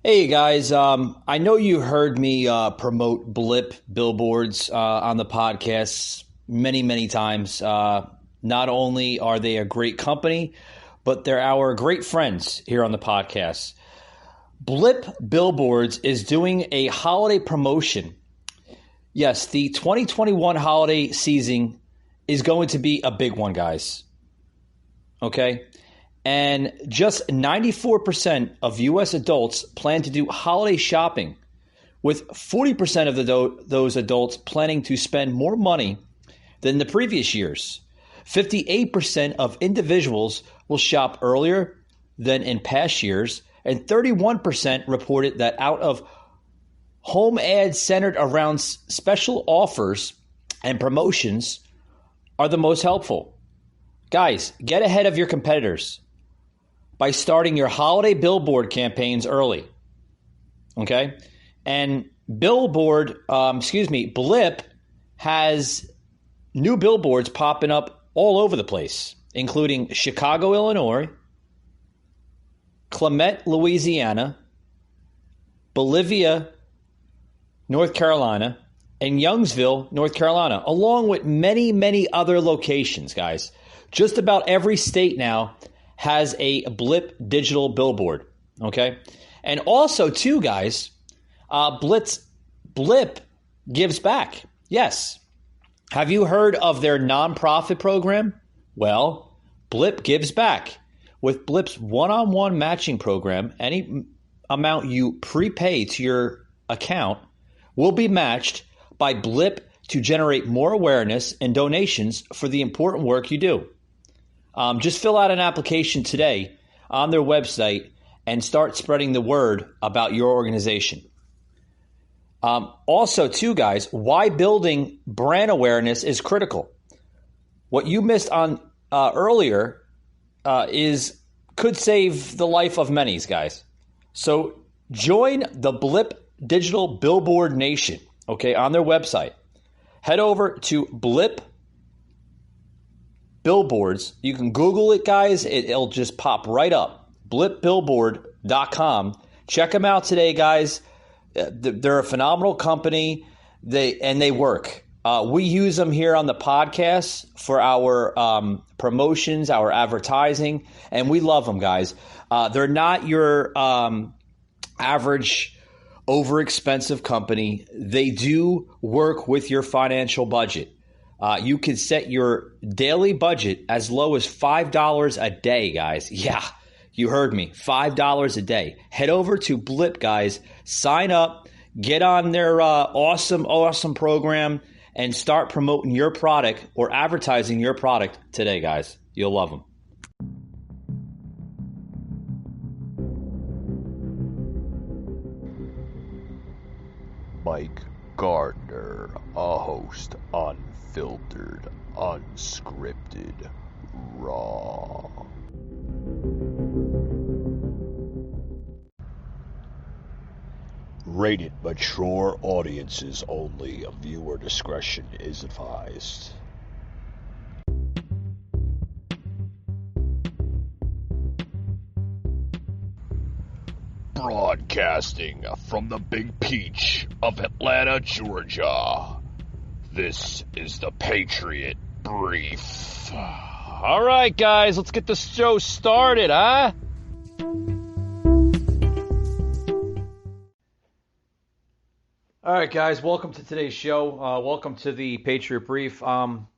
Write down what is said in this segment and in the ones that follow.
Hey guys, I know you heard me promote Blip billboards on the podcast many, many times. Not only are they a great company, but they're our great friends here on the podcast. Blip Billboards is doing a holiday promotion. Yes, the 2021 holiday season is going to be a big one, guys. Okay? And just 94% of U.S. adults plan to do holiday shopping, with 40% of those adults planning to spend more money than the previous years. 58% of individuals will shop earlier than in past years, and 31% reported that out of home ads centered around special offers and promotions are the most helpful. Guys, get ahead of your competitors by starting your holiday billboard campaigns early. Okay? And Blip has new billboards popping up all over the place, including Chicago, Illinois, Clement, Louisiana, Bolivia, North Carolina, and Youngsville, North Carolina, along with many, many other locations, guys. Just about every state now has a Blip digital billboard, okay? And also, too, guys, Blip gives back. Yes. Have you heard of their nonprofit program? Well, Blip gives back. With Blip's one-on-one matching program, any amount you prepay to your account will be matched by Blip to generate more awareness and donations for the important work you do. Just fill out an application today on their website and start spreading the word about your organization. Also, too, guys, why building brand awareness is critical. What you missed on earlier could save the life of many, guys. So join the Blip Digital Billboard Nation, okay, on their website. Head over to Blip Billboards. You can Google it, guys. It'll just pop right up. blipbillboard.com. Check them out today, guys. They're a phenomenal company. They work. We use them here on the podcast for our promotions, our advertising, and we love them, guys. They're not your average overexpensive company. They do work with your financial budget. You can set your daily budget as low as $5 a day, guys. Yeah, you heard me. $5 a day. Head over to Blip, guys. Sign up. Get on their awesome program and start promoting your product or advertising your product today, guys. You'll love them. Mike Gardner, a host, unfiltered, unscripted, raw. Rated mature audiences only. Viewer discretion is advised. Broadcasting from the Big Peach of Atlanta, Georgia. This is the Patriot Brief. All right, guys, let's get this show started, huh? All right, guys, welcome to today's show. Welcome to the Patriot Brief. Hope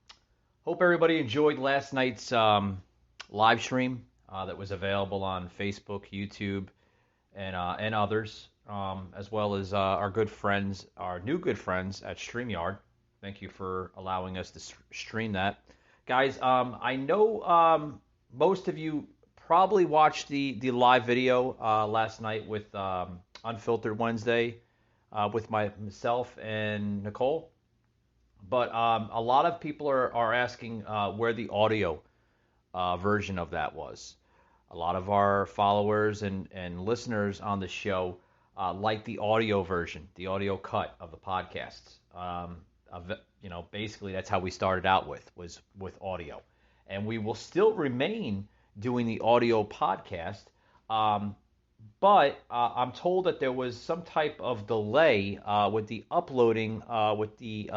everybody enjoyed last night's live stream that was available on Facebook, YouTube, and others, as well as our new good friends at StreamYard. Thank you for allowing us to stream that. Guys, I know most of you probably watched the live video last night with Unfiltered Wednesday with myself and Nicole. But a lot of people are asking where the audio version of that was. A lot of our followers and listeners on the show like the audio version, the audio cut of the podcasts. Basically that's how we started out with audio. And we will still remain doing the audio podcast, But I'm told that there was some type of delay with the uploading with the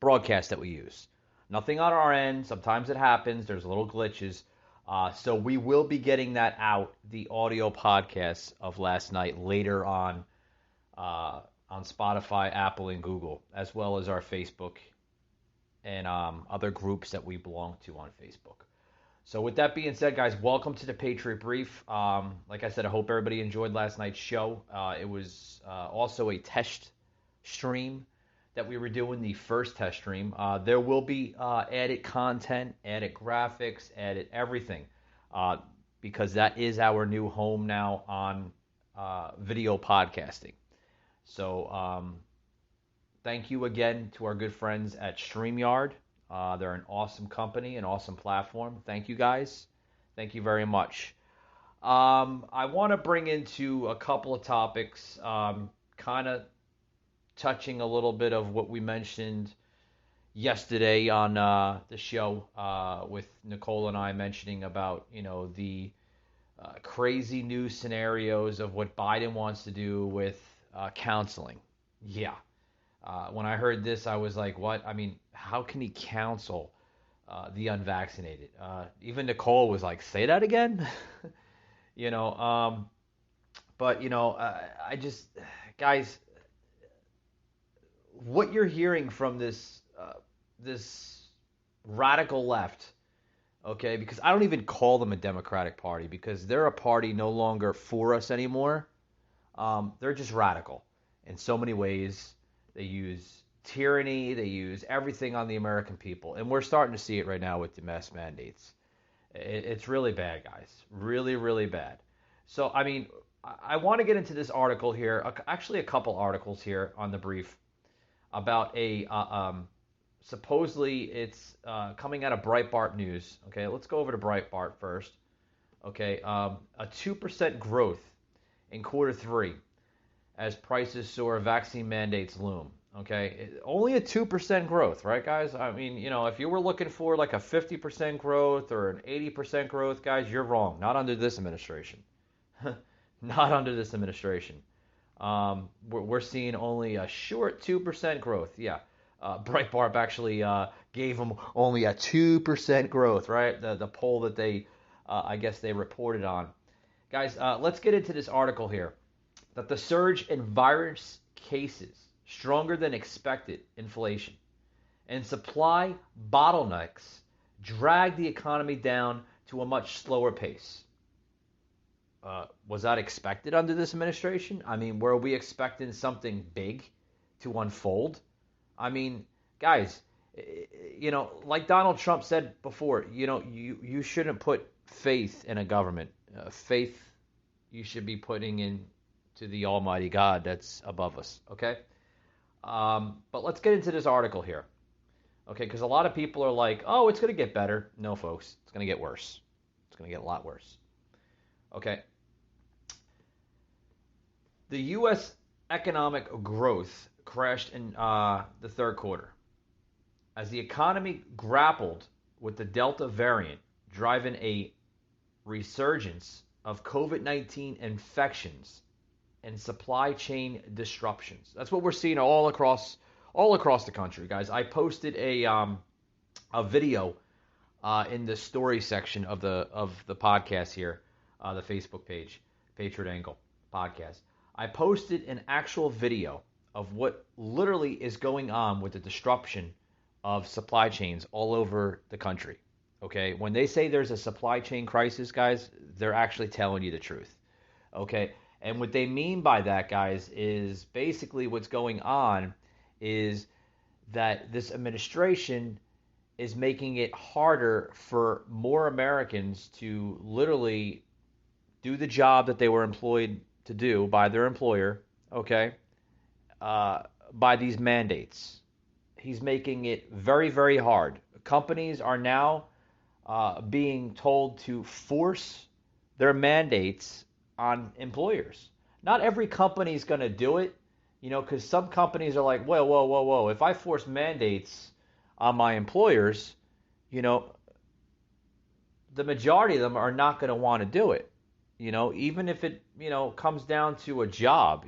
broadcast that we use. Nothing on our end. Sometimes it happens. There's little glitches. So we will be getting that out, the audio podcast of last night, later on Spotify, Apple, and Google, as well as our Facebook and other groups that we belong to on Facebook. So with that being said, guys, welcome to the Patriot Brief. Like I said, I hope everybody enjoyed last night's show. It was also a test stream that we were doing, the first test stream. There will be added content, added graphics, added everything, because that is our new home now on video podcasting. So thank you again to our good friends at StreamYard. They're an awesome company, an awesome platform. Thank you, guys. Thank you very much. I want to bring into a couple of topics, kind of touching a little bit of what we mentioned yesterday on the show with Nicole and I, mentioning about, the crazy new scenarios of what Biden wants to do with counseling. Yeah. When I heard this, I was like, what? I mean, how can he counsel the unvaccinated? Even Nicole was like, say that again? you know, but, I just, guys, what you're hearing from this radical left, okay, because I don't even call them a Democratic Party, because they're a party no longer for us anymore. They're just radical in so many ways. They use tyranny. They use everything on the American people. And we're starting to see it right now with the mask mandates. It's really bad, guys. Really, really bad. So, I mean, I want to get into this article here. Actually, a couple articles here on the brief about supposedly it's coming out of Breitbart News. Okay, let's go over to Breitbart first. Okay, a 2% growth in quarter three as prices soar, vaccine mandates loom. Okay, only a 2% growth, right, guys? I mean, if you were looking for like a 50% growth or an 80% growth, guys, you're wrong. Not under this administration. Not under this administration. We're seeing only a short 2% growth. Yeah, Breitbart actually gave them only a 2% growth, right? The poll that they, I guess they reported on. Guys, let's get into this article here. That the surge in virus cases, stronger than expected inflation, and supply bottlenecks drag the economy down to a much slower pace. Was that expected under this administration? I mean, were we expecting something big to unfold? I mean, guys, like Donald Trump said before, you shouldn't put faith in a government. Faith you should be putting in to the Almighty God that's above us, okay? But let's get into this article here, okay? Because a lot of people are like, oh, it's going to get better. No, folks, it's going to get worse. It's going to get a lot worse, okay? The U.S. economic growth crashed in the third quarter as the economy grappled with the Delta variant, driving a resurgence of COVID-19 infections and supply chain disruptions. That's what we're seeing all across the country, guys. I posted a video in the story section of the podcast here, the Facebook page, Patriot Angle Podcast. I posted an actual video of what literally is going on with the disruption of supply chains all over the country. Okay, when they say there's a supply chain crisis, guys, they're actually telling you the truth. Okay. And what they mean by that, guys, is basically what's going on is that this administration is making it harder for more Americans to literally do the job that they were employed to do by their employer, okay, by these mandates. He's making it very, very hard. Companies are now being told to force their mandates on employers. Not every company is going to do it, because some companies are like, whoa. If I force mandates on my employers, the majority of them are not going to want to do it. Even if it, comes down to a job,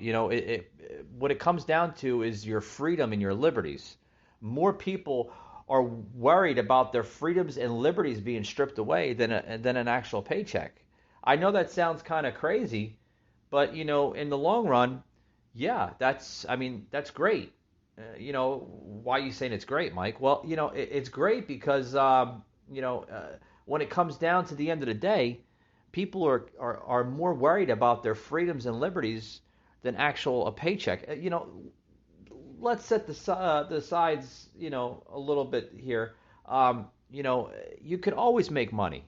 what it comes down to is your freedom and your liberties. More people are worried about their freedoms and liberties being stripped away than an actual paycheck. I know that sounds kind of crazy, but in the long run, yeah, that's great. Why are you saying it's great, Mike? Well, it's great because when it comes down to the end of the day, people are more worried about their freedoms and liberties than actual a paycheck. Let's set the sides, a little bit here. You can always make money,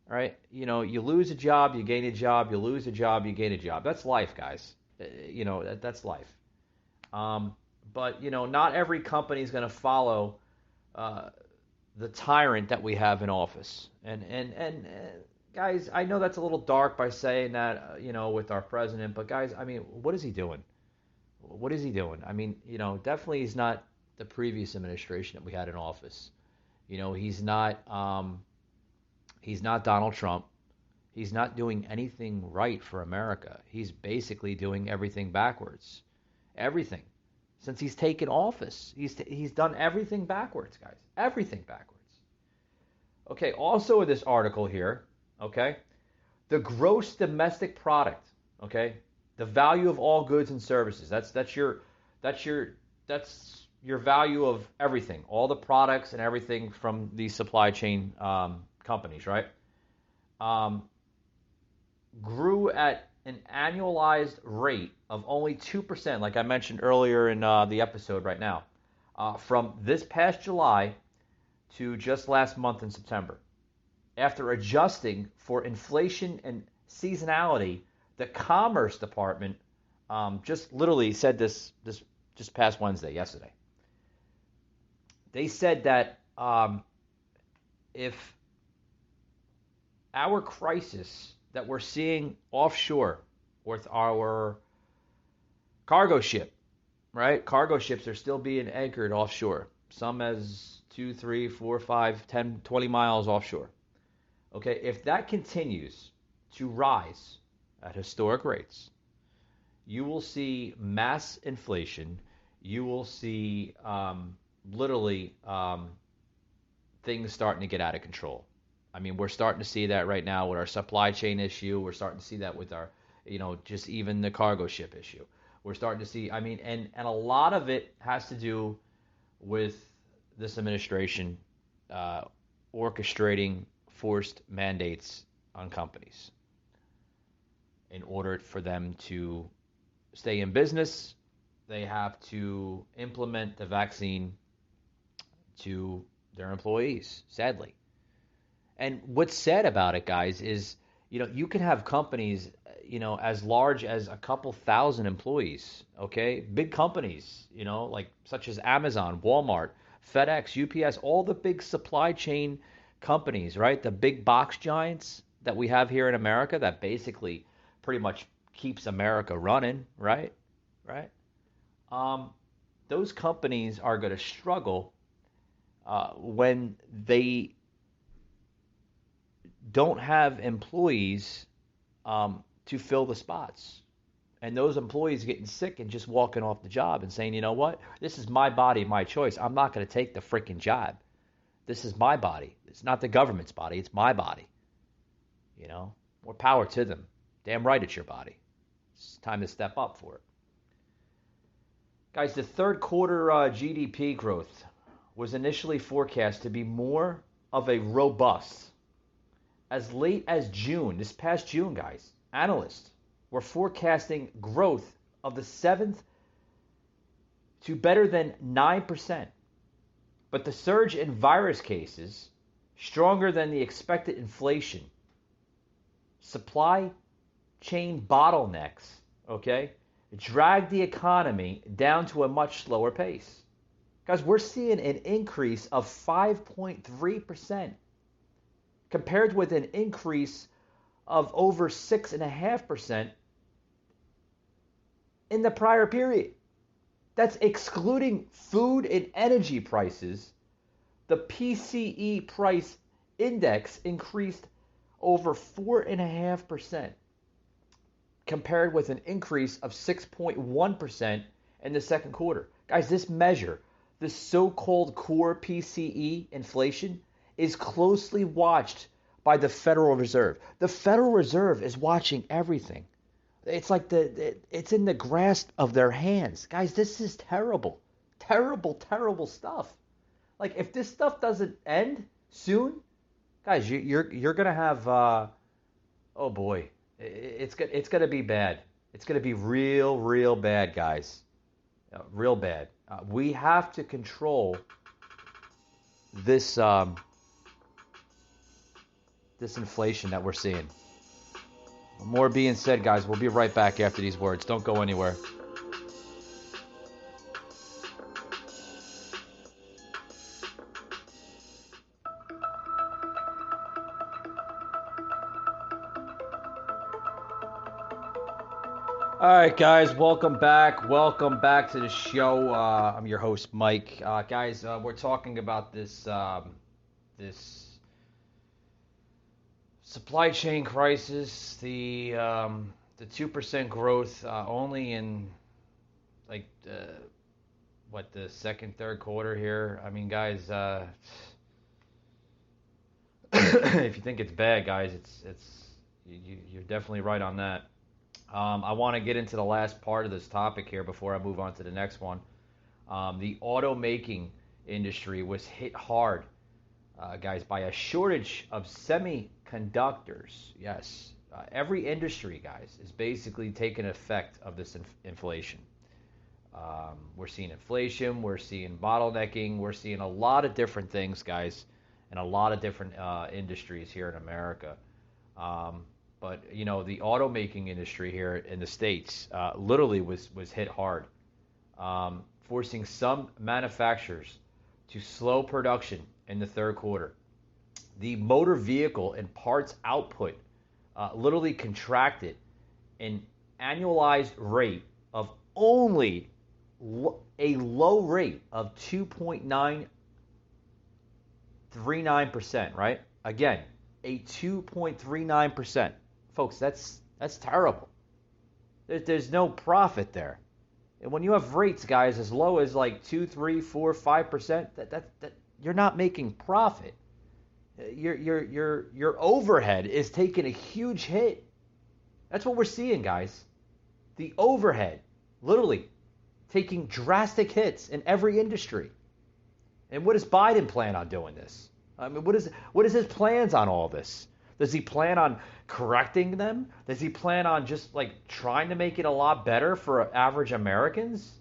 right? You lose a job, you gain a job, you lose a job, you gain a job. That's life, guys. That's life. But not every company is going to follow uh, the tyrant that we have in office. And guys, I know that's a little dark by saying that, with our president. But guys, I mean, what is he doing? What is he doing? I mean, definitely he's not the previous administration that we had in office. He's not Donald Trump. He's not doing anything right for America. He's basically doing everything backwards. Everything. Since he's taken office, he's done everything backwards, guys. Everything backwards. Okay, also in this article here, okay, the gross domestic product, okay, the value of all goods and services. That's your value of everything, all the products and everything from these supply chain companies, right? Um, Grew at an annualized rate of only 2%, like I mentioned earlier in the episode right now, from this past July to just last month in September. After adjusting for inflation and seasonality, the Commerce Department just literally said this just past Wednesday, yesterday. They said that if our crisis that we're seeing offshore with our cargo ship, right? Cargo ships are still being anchored offshore, some as 2, 3, 4, 5, 10, 20 miles offshore. Okay, if that continues to rise at historic rates, you will see mass inflation. You will see literally things starting to get out of control. I mean, we're starting to see that right now with our supply chain issue. We're starting to see that with our, just even the cargo ship issue. We're starting to see, I mean, and a lot of it has to do with this administration orchestrating forced mandates on companies in order for them to stay in business. They have to implement the vaccine to their employees, sadly. And what's sad about it, guys, is you can have companies as large as a couple thousand employees. Okay, big companies, like such as Amazon, Walmart, FedEx, UPS, all the big supply chain companies, right? The big box giants that we have here in America that basically pretty much keeps America running, right? Right. Those companies are going to struggle when they don't have employees to fill the spots. And those employees getting sick and just walking off the job and saying, you know what, this is my body, my choice. I'm not going to take the freaking job. This is my body. It's not the government's body. It's my body. More power to them. Damn right it's your body. It's time to step up for it. Guys, the third quarter GDP growth was initially forecast to be more of a robust. As late as June, this past June, guys, analysts were forecasting growth of the seventh to better than 9%. But the surge in virus cases, stronger than the expected inflation, supply chain bottlenecks, okay, dragged the economy down to a much slower pace. Guys, we're seeing an increase of 5.3% compared with an increase of over 6.5% in the prior period. That's excluding food and energy prices. The PCE price index increased over 4.5%. compared with an increase of 6.1% in the second quarter. Guys, this measure, the so-called core PCE inflation, is closely watched by the Federal Reserve. The Federal Reserve is watching everything. It's like it's in the grasp of their hands. Guys, this is terrible. Terrible, terrible stuff. Like, if this stuff doesn't end soon, guys, you're gonna have oh boy, it's gonna be bad. It's gonna be real bad, guys. Real bad. We have to control this this inflation that we're seeing. More being said, guys. We'll be right back after these words. Don't go anywhere. All right, guys, welcome back. Welcome back to the show. I'm your host, Mike. Guys, we're talking about this this supply chain crisis, the 2% growth only in like the second, third quarter here. I mean, guys, if you think it's bad, guys, you're definitely right on that. I want to get into the last part of this topic here before I move on to the next one. The automaking industry was hit hard, guys, by a shortage of semiconductors. Yes, every industry, guys, is basically taking effect of this inflation. We're seeing inflation, we're seeing bottlenecking, we're seeing a lot of different things, guys, in a lot of different industries here in America. But, you know, the automaking industry here in the States literally was hit hard, forcing some manufacturers to slow production in the third quarter. The motor vehicle and parts output literally contracted an annualized rate of only a low rate of 2.939%, right? Again, a 2.39%. Folks, that's terrible. There's no profit there. And when you have rates, guys, as low as like 2, 3, 4, 5%, that you're not making profit. Your overhead is taking a huge hit. That's what we're seeing, guys. The overhead, literally taking drastic hits in every industry. And what does Biden plan on doing this? I mean, what is his plans on all this? Does he plan on correcting them? Does he plan on just like trying to make it a lot better for average Americans?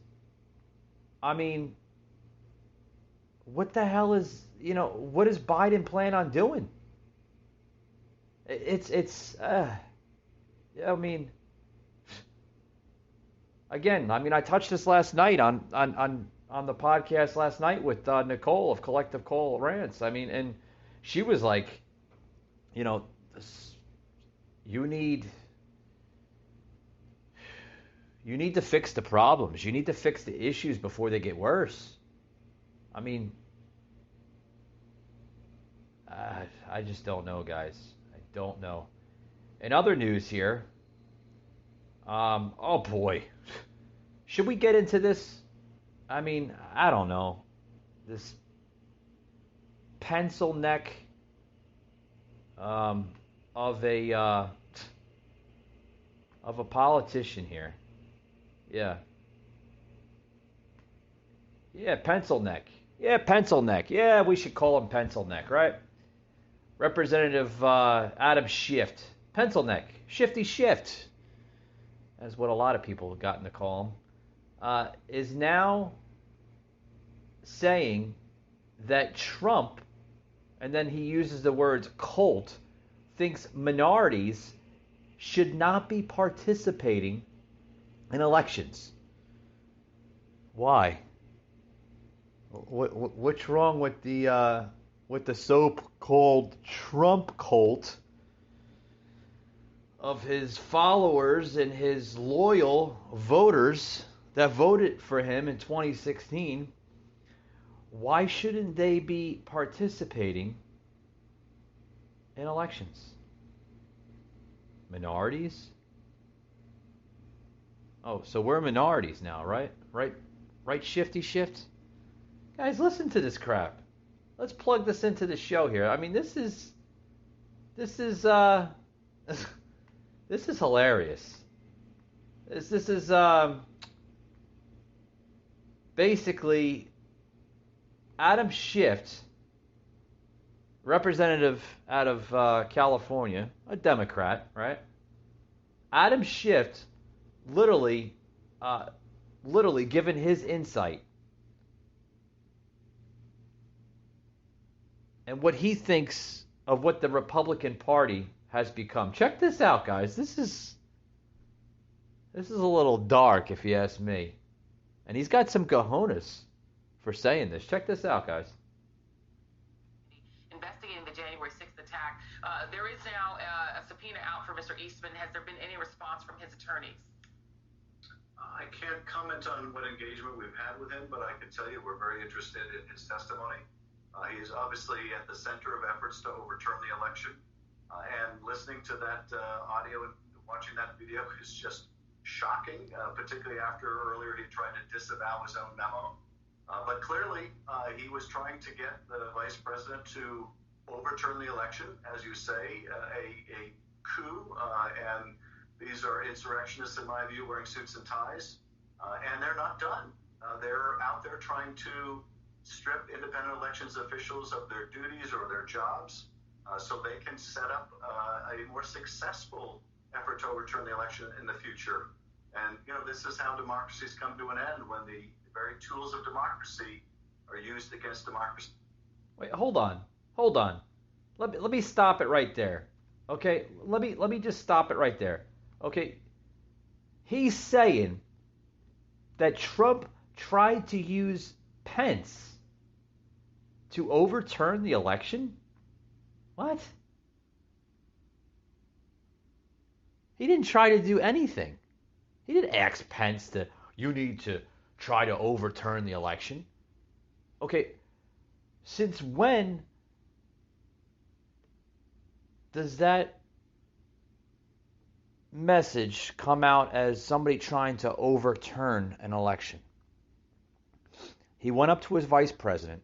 I mean, what the hell is, what does Biden plan on doing? I mean, again, I touched this last night on the podcast last night with Nicole of Collective Cole Rants. I mean, and she was like, you need to fix the problems. You need to fix the issues before they get worse. I mean, I just don't know, guys. I don't know. In other news here, oh boy, should we get into this? I mean, I don't know. This pencil neck of a politician here. Yeah, pencil neck. Yeah, pencil neck. Yeah, we should call him pencil neck, right? Representative Adam Schiff. Pencil neck. Shifty Shift. That's what a lot of people have gotten to call him. Is now saying that Trump, and then he uses the words cult, thinks minorities should not be participating in elections. Why? What's wrong with the so-called Trump cult of his followers and his loyal voters that voted for him in 2016? Why shouldn't they be participating in elections? Minorities? Oh, so we're minorities now, right? Right, shifty shift? Guys, listen to this crap. Let's plug this into the show here. I mean, this is this is hilarious. This is basically Adam Schiff, representative out of California, a Democrat, right? Adam Schiff, literally, literally given his insight and what he thinks of what the Republican Party has become. Check this out, guys. This is a little dark, if you ask me. And he's got some cojones for saying this. Check this out, guys. Investigating the January 6th attack. There is now a subpoena out for Mr. Eastman. Has there been any response from his attorneys? I can't comment on what engagement we've had with him, but I can tell you we're very interested in his testimony. He is obviously at the center of efforts to overturn the election. And listening to that audio and watching that video is just shocking, particularly after earlier he tried to disavow his own memo. But clearly, he was trying to get the vice president to overturn the election, as you say, a coup. And these are insurrectionists, in my view, wearing suits and ties. And they're not done. They're out there trying to strip independent elections officials of their duties or their jobs so they can set up a more successful effort to overturn the election in the future. And, this is how democracies come to an end, when the very tools of democracy are used against democracy. Wait, hold on. Let me stop it right there. Okay, let me just stop it right there. Okay, he's saying that Trump tried to use Pence to overturn the election? What? He didn't try to do anything. He didn't ask Pence you need to try to overturn the election. Okay, since when does that message come out as somebody trying to overturn an election? He went up to his vice president.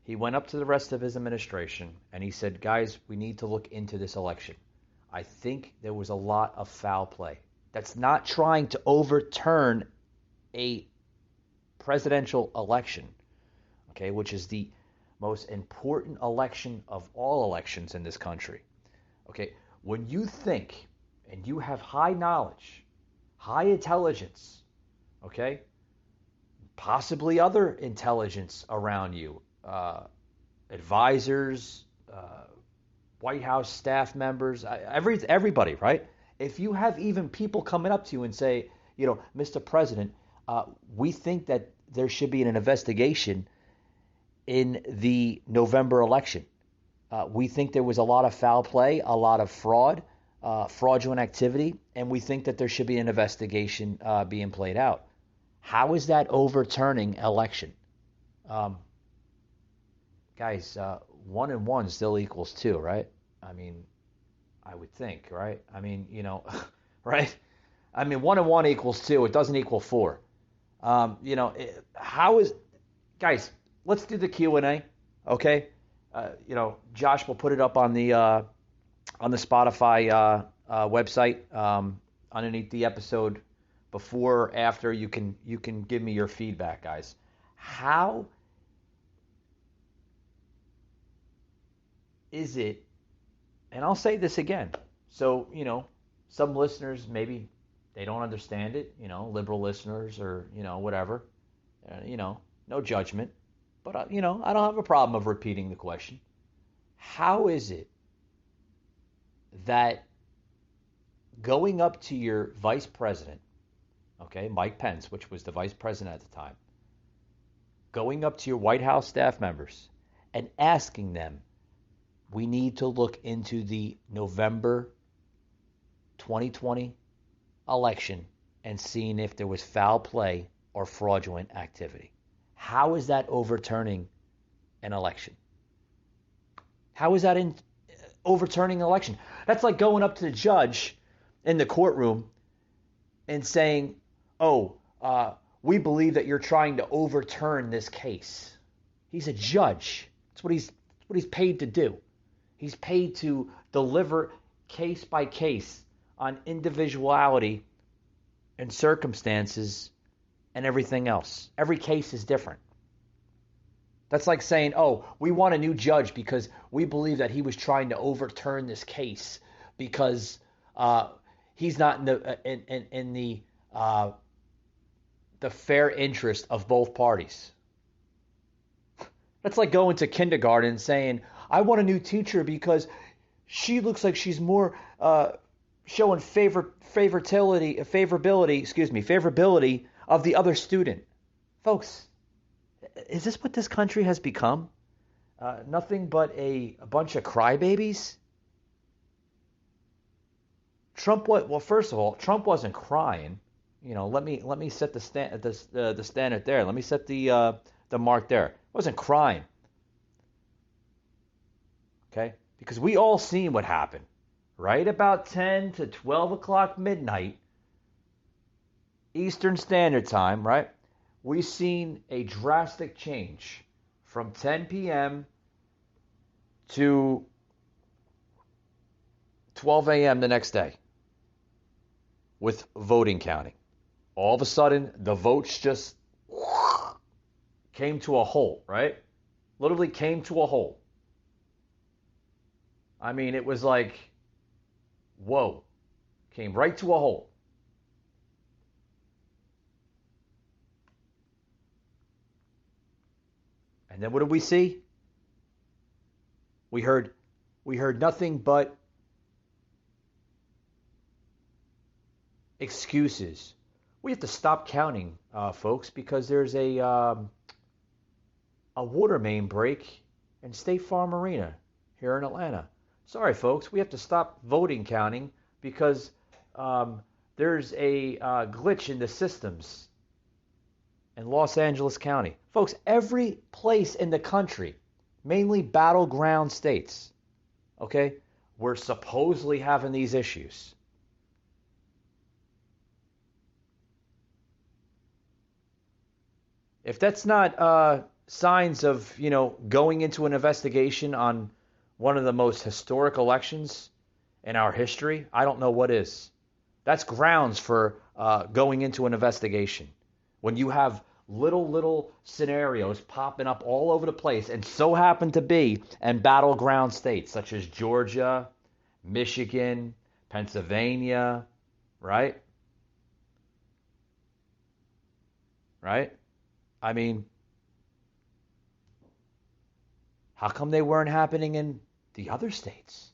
He went up to the rest of his administration and he said, guys, we need to look into this election. I think there was a lot of foul play. That's not trying to overturn a presidential election, okay, which is the most important election of all elections in this country. Okay, when you think and you have high knowledge, high intelligence, okay, possibly other intelligence around you, advisors, White House staff members, everybody, right? If you have even people coming up to you and say, Mr. President, we think that there should be an investigation in the November election. We think there was a lot of foul play, a lot of fraud, fraudulent activity, and we think that there should be an investigation being played out. How is that overturning election? Guys, 1 and 1 still equals 2, right? I mean, I would think, right? I mean, right? I mean, 1 and 1 equals 2. It doesn't equal 4. How is, guys? Let's do the Q&A, okay? Josh will put it up on the Spotify website underneath the episode. Before or after, you can give me your feedback, guys. How is it? And I'll say this again. So, some listeners, maybe they don't understand it, liberal listeners or, whatever. No judgment. But, I don't have a problem of repeating the question. How is it that going up to your vice president, okay, Mike Pence, which was the vice president at the time, going up to your White House staff members and asking them, we need to look into the November 2020 election and seeing if there was foul play or fraudulent activity? How is that overturning an election? How is that overturning an election? That's like going up to the judge in the courtroom and saying, oh, we believe that you're trying to overturn this case. He's a judge. That's what he's paid to do. He's paid to deliver case by case on individuality and circumstances and everything else. Every case is different. That's like saying, oh, we want a new judge because we believe that he was trying to overturn this case because he's not in the fair interest of both parties. That's like going to kindergarten and saying, I want a new teacher because she looks like she's more showing favorability of the other student. Folks, is this what this country has become? Nothing but a bunch of crybabies? First of all, Trump wasn't crying. Let me set the standard there. Let me set the mark there. Wasn't crying. Okay? Because we all seen what happened. Right about 10 to 12 o'clock midnight, Eastern Standard Time, right? We've seen a drastic change from 10 p.m. to 12 a.m. the next day with voting counting. All of a sudden, the votes just came to a halt, right? Literally came to a halt. I mean, it was like, whoa, came right to a halt. And then what did we see? We heard nothing but excuses. We have to stop counting, folks, because there's a water main break in State Farm Arena here in Atlanta. Sorry, folks, we have to stop voting counting because there's a glitch in the systems in Los Angeles County. Folks, every place in the country, mainly battleground states, okay, we're supposedly having these issues. If that's not signs of, going into an investigation on one of the most historic elections in our history, I don't know what is. That's grounds for going into an investigation. When you have little scenarios popping up all over the place and so happen to be in battleground states such as Georgia, Michigan, Pennsylvania, right? Right? I mean, how come they weren't happening in the other states?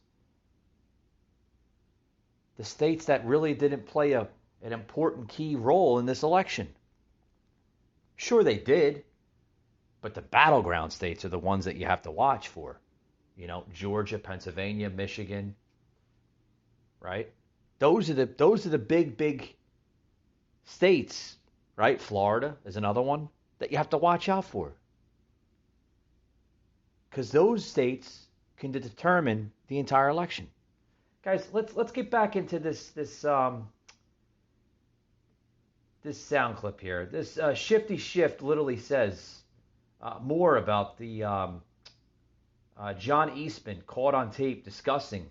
The states that really didn't play an important key role in this election. Sure, they did, but the battleground states are the ones that you have to watch for. Georgia, Pennsylvania, Michigan, right? Those are the big states, right? Florida is another one that you have to watch out for. Because those states can determine the entire election. Guys, let's get back into this sound clip here. This Shifty Shift literally says more about the John Eastman caught on tape discussing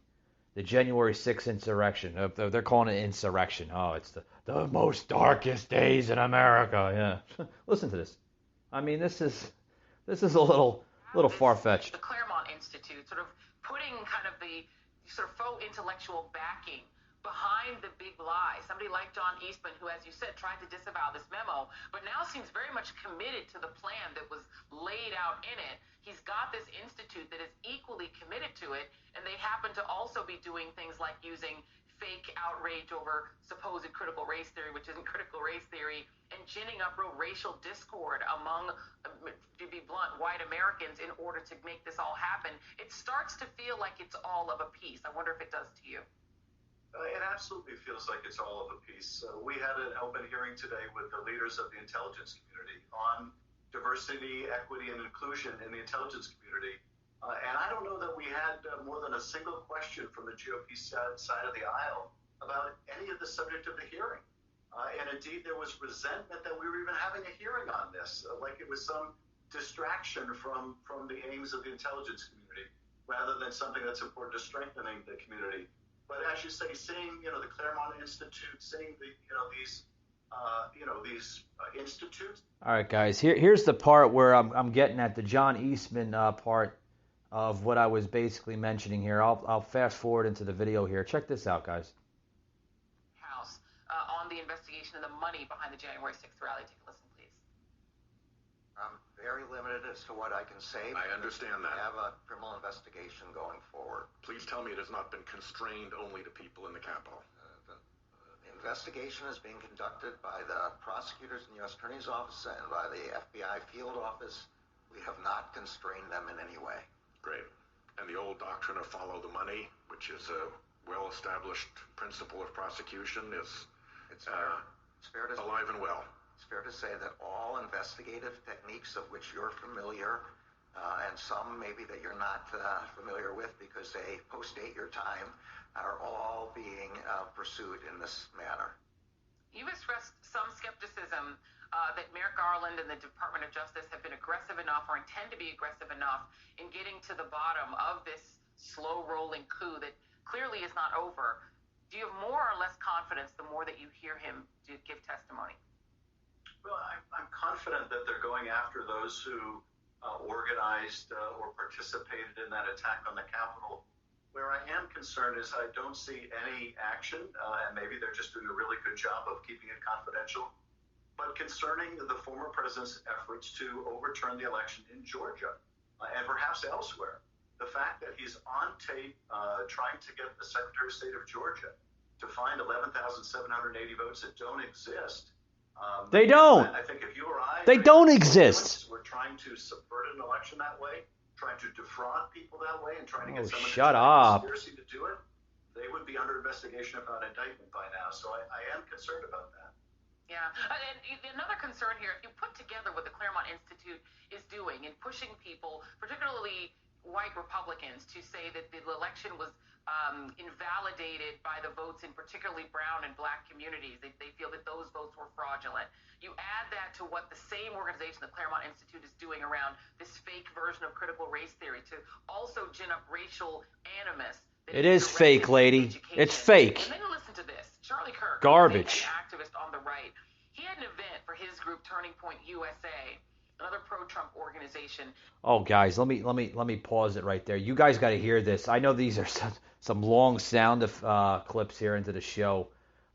the January 6th insurrection. They're calling it insurrection. Oh, it's the most darkest days in America. Yeah. Listen to this. I mean, this is a little far-fetched. The Claremont Institute sort of putting kind of the sort of faux intellectual backing behind the big lie. Somebody like John Eastman, who, as you said, tried to disavow this memo, but now seems very much committed to the plan that was laid out in it. He's got this institute that is equally committed to it, and they happen to also be doing things like using fake outrage over supposed critical race theory, which isn't critical race theory, and ginning up real racial discord among, to be blunt, white Americans in order to make this all happen. It starts to feel like it's all of a piece. I wonder if it does to you. It absolutely feels like it's all of a piece. We had an open hearing today with the leaders of the intelligence community on diversity, equity, and inclusion in the intelligence community. And I don't know that we had more than a single question from the GOP side of the aisle about any of the subject of the hearing. And indeed there was resentment that we were even having a hearing on this, like it was some distraction from the aims of the intelligence community, rather than something that's important to strengthening the community. But as you say, seeing the Claremont Institute, seeing these institutes. All right, guys. Here's the part where I'm getting at the John Eastman part of what I was basically mentioning here. I'll fast forward into the video here. Check this out, guys. House on the investigation of the money behind the January 6th rally. Take a listen, please. I'm very limited as to what I can say. I understand that. We have a criminal investigation going forward. Please tell me it has not been constrained only to people in the Capitol. The investigation is being conducted by the prosecutors in the U.S. Attorney's Office and by the FBI field office. We have not constrained them in any way. Great. And the old doctrine of follow the money, which is a well-established principle of prosecution, is It's fair to alive and well. It's fair to say that all investigative techniques of which you're familiar, and some maybe that you're not familiar with because they postdate your time, are all being pursued in this manner. You've expressed some skepticism that Merrick Garland and the Department of Justice have been aggressive enough or intend to be aggressive enough in getting to the bottom of this slow-rolling coup that clearly is not over. Do you have more or less confidence the more that you hear him give testimony? Well, I'm confident that they're going after those who organized or participated in that attack on the Capitol. Where I am concerned is I don't see any action, and maybe they're just doing a really good job of keeping it confidential. But concerning the former president's efforts to overturn the election in Georgia and perhaps elsewhere, the fact that he's on tape trying to get the Secretary of State of Georgia to find 11,780 votes that don't exist. They don't. I think if you or I... They don't exist. We're trying to subvert an election that way, trying to defraud people that way, and trying to get someone shut to up. conspiracy to do it, they would be under investigation if not indictment by now. So I am concerned about that. Yeah, and another concern here, if you put together what the Claremont Institute is doing in pushing people, particularly white Republicans, to say that the election was invalidated by the votes in particularly brown and black communities. They feel that those votes were fraudulent. You add that to what the same organization, the Claremont Institute, is doing around this fake version of critical race theory to also gin up racial animus. It is fake, lady. It's fake. And then listen to this. Charlie Kirk, Garbage. an activist on the right, he had an event for his group, Turning Point USA, another pro-Trump organization. Oh, guys, let me pause it right there. You guys got to hear this. I know these are some long sound clips here into the show,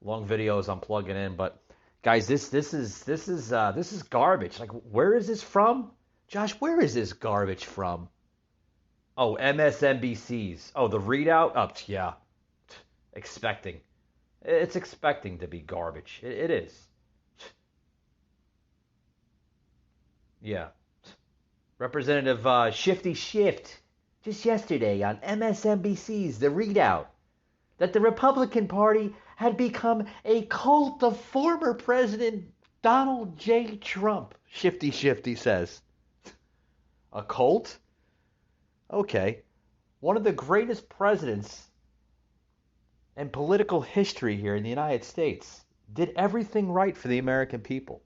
long videos I'm plugging in, but guys, this is garbage. Like, where is this from, Josh? Where is this garbage from? Oh, MSNBC's. Oh, the readout. Oh, yeah, expecting. It's expecting to be garbage. It is. Yeah. Representative Shifty Shift, just yesterday on MSNBC's The Readout, that the Republican Party had become a cult of former President Donald J. Trump. Shifty says. A cult? Okay. One of the greatest presidents in political history here in the United States did everything right for the American people.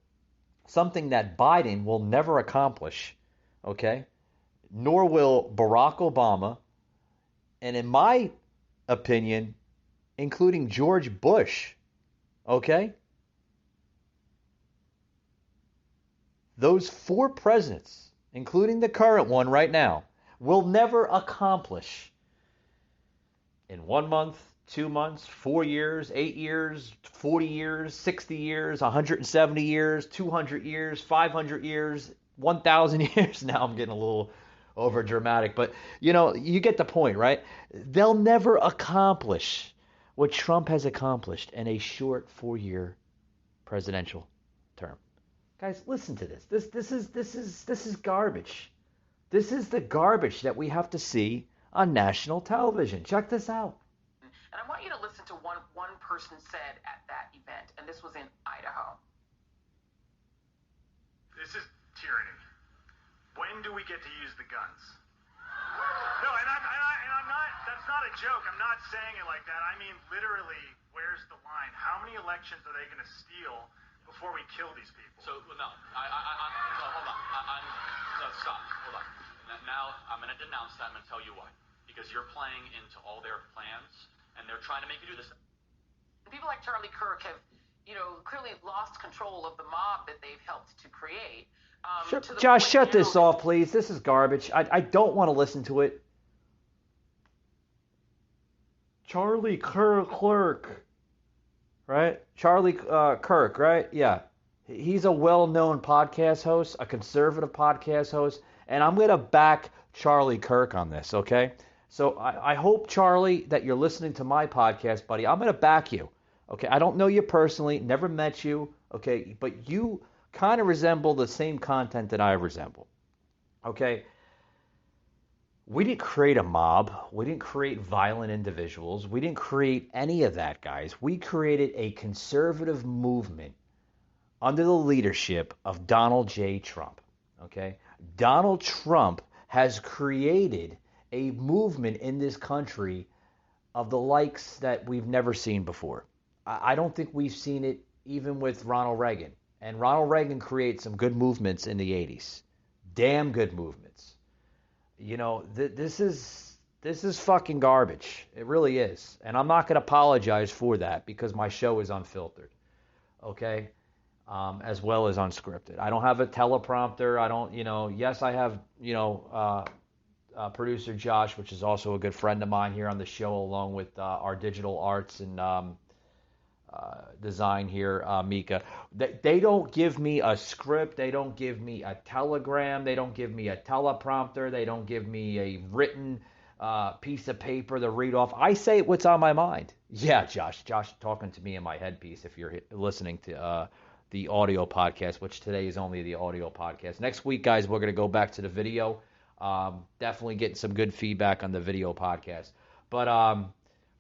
Something that Biden will never accomplish, okay? Nor will Barack Obama, and in my opinion, including George Bush, okay? Those four presidents, including the current one right now, will never accomplish in 1 month, 2 months, 4 years, 8 years, 40 years, 60 years, 170 years, 200 years, 500 years, 1,000 years. Now I'm getting a little over dramatic, but you get the point, right? They'll never accomplish what Trump has accomplished in a short 4-year presidential term. Guys, listen to this. This is garbage. This is the garbage that we have to see on national television. Check this out. And I want you to listen to one person said at that event, and this was in Idaho. This is tyranny. When do we get to use the guns? No, and I'm not, that's not a joke. I'm not saying it like that. I mean, literally, where's the line? How many elections are they going to steal Stop. Hold on. Now I'm going to denounce that. I'm going to tell you why. Because you're playing into all their plans, and they're trying to make you do this. People like Charlie Kirk have, clearly lost control of the mob that they've helped to create. Josh, shut this off, please. This is garbage. I don't want to listen to it. Charlie Kirk, right? Charlie Kirk, right? Yeah. He's a well-known podcast host, a conservative podcast host, and I'm going to back Charlie Kirk on this, okay? So I hope, Charlie, that you're listening to my podcast, buddy. I'm going to back you, okay? I don't know you personally, never met you, okay? But you kind of resemble the same content that I resemble, okay? We didn't create a mob. We didn't create violent individuals. We didn't create any of that, guys. We created a conservative movement under the leadership of Donald J. Trump, okay? Donald Trump has created a movement in this country of the likes that we've never seen before. I don't think we've seen it even with Ronald Reagan. And Ronald Reagan created some good movements in the 80s. Damn good movements. This is fucking garbage. It really is. And I'm not going to apologize for that because my show is unfiltered. Okay? As well as unscripted. I don't have a teleprompter. I don't, yes, I have, producer Josh, which is also a good friend of mine here on the show, along with our digital arts and design here, Mika. They don't give me a script. They don't give me a telegram. They don't give me a teleprompter. They don't give me a written piece of paper to read off. I say what's on my mind. Yeah, Josh talking to me in my headpiece if you're listening to the audio podcast, which today is only the audio podcast. Next week, guys, we're going to go back to the video. Definitely getting some good feedback on the video podcast, but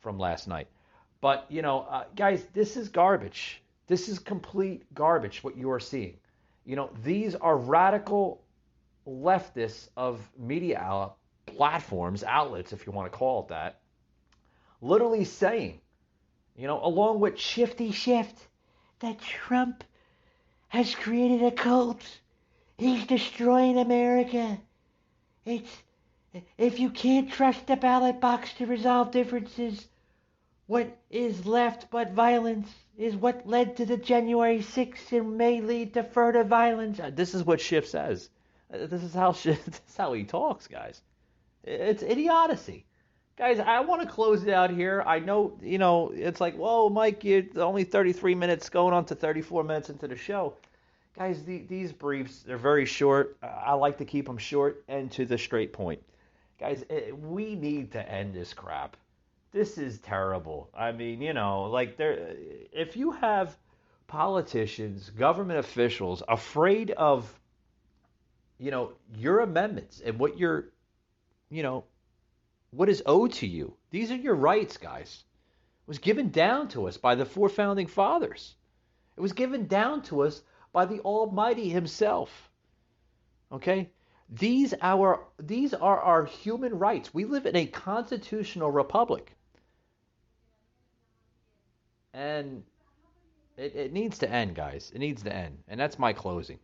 from last night. But, guys, this is garbage. This is complete garbage, what you are seeing. These are radical leftists of media platforms, outlets, if you want to call it that, literally saying, along with Shifty Shift, that Trump has created a cult. He's destroying America. If you can't trust the ballot box to resolve differences, what is left but violence is what led to the January 6th and may lead to further violence. This is what Schiff says. This is how he talks, guys. It's idiocy. Guys, I want to close it out here. I know, it's like, whoa, Mike, it's only 33 minutes going on to 34 minutes into the show. Guys, these briefs, they're very short. I like to keep them short and to the straight point. Guys, we need to end this crap. This is terrible. I mean, if you have politicians, government officials afraid of, your amendments and what what is owed to you. These are your rights, guys. It was given down to us by the four founding fathers. It was given down to us by the Almighty himself. Okay? These are our human rights. We live in a constitutional republic. And it needs to end, guys. It needs to end. And that's my closing.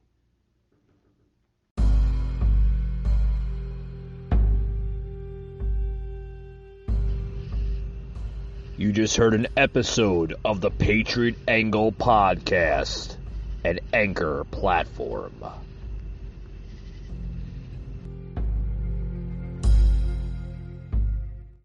You just heard an episode of the Patriot Angle Podcast, an Anchor platform.